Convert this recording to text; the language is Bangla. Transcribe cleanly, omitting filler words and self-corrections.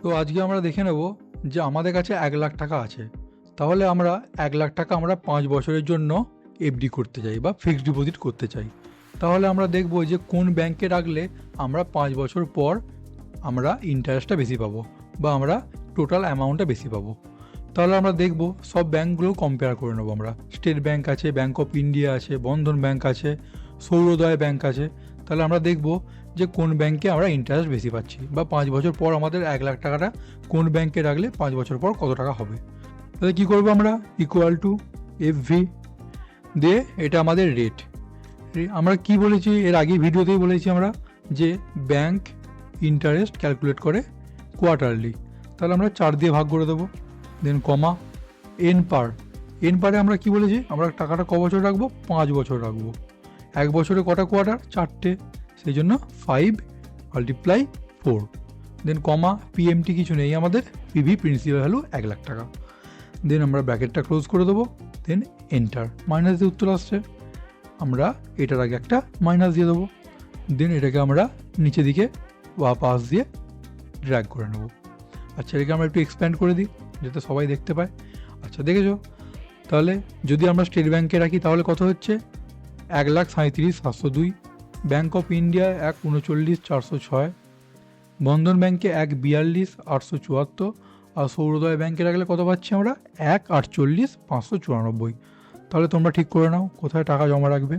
তো আজকে আমরা দেখে নেব যে আমাদের কাছে 1,00,000 টাকা আছে, তাহলে আমরা 1,00,000 টাকা আমরা 5 বছরের জন্য এফডি করতে চাই বা ফিক্সড ডিপোজিট করতে চাই। তাহলে আমরা দেখব যে কোন ব্যাংকে রাখলে আমরা 5 বছর পর আমরা ইন্টারেস্টটা বেশি পাবো বা আমরা টোটাল অ্যামাউন্টটা বেশি পাবো। তাহলে আমরা দেখব সব ব্যাঙ্কগুলো কম্পেয়ার করে নেবো। আমরা স্টেট ব্যাঙ্ক আছে, ব্যাঙ্ক অফ ইন্ডিয়া আছে, বন্ধন ব্যাঙ্ক আছে, সৌরোদয় ব্যাঙ্ক আছে। তাহলে আমরা দেখব যে কোন ব্যাঙ্কে আমরা ইন্টারেস্ট বেশি পাচ্ছি বা 5 বছর পর আমাদের 1,00,000 টাকাটা কোন ব্যাঙ্কে রাখলে 5 বছর পর কত টাকা হবে। তাহলে কী করবো আমরা, ইকুয়াল টু FV দিয়ে এটা আমাদের রেট। আমরা কি বলেছি এর আগে ভিডিওতেই বলেছি আমরা যে ব্যাঙ্ক ইন্টারেস্ট ক্যালকুলেট করে কোয়ার্টারলি। তাহলে আমরা 4 দিয়ে ভাগ করে দেবো, দেন কমা এন পারে আমরা কি বলেছি, আমরা টাকাটা ক বছর রাখবো, 5 বছর রাখবো। 1 বছরে কটা কোয়ার্টার, 4টে, সেই জন্য 5 মাল্টিপ্লাই 4, দেন কমা PMT কিছু নেই আমাদের, PV প্রিন্সিপাল ভ্যালু 1,00,000 টাকা। দেন আমরা ব্র্যাকেটটা ক্লোজ করে দেবো, দেন এন্টার। মাইনাস দিয়ে উত্তর আসছে, আমরা এটার আগে একটা মাইনাস দিয়ে দেবো, দেন এটাকে আমরা নিচে দিকে বা পাশ দিয়ে ড্র্যাগ করে নেব। আচ্ছা, এটাকে আমরা একটু এক্সপ্যান্ড করে দিই যাতে সবাই দেখতে পায়। আচ্ছা, দেখেছো? তাহলে যদি আমরা স্টেট ব্যাঙ্কে রাখি তাহলে কত হচ্ছে, 1,37,702, ব্যাঙ্ক অফ ইন্ডিয়া 1,39,406, বন্ধন ব্যাঙ্কে 1,42,874, আর সৌরোদয় ব্যাঙ্কে রাখলে কত পাচ্ছি আমরা, 1,48,594। তাহলে তোমরা ঠিক করে নাও কোথায় টাকা জমা রাখবে।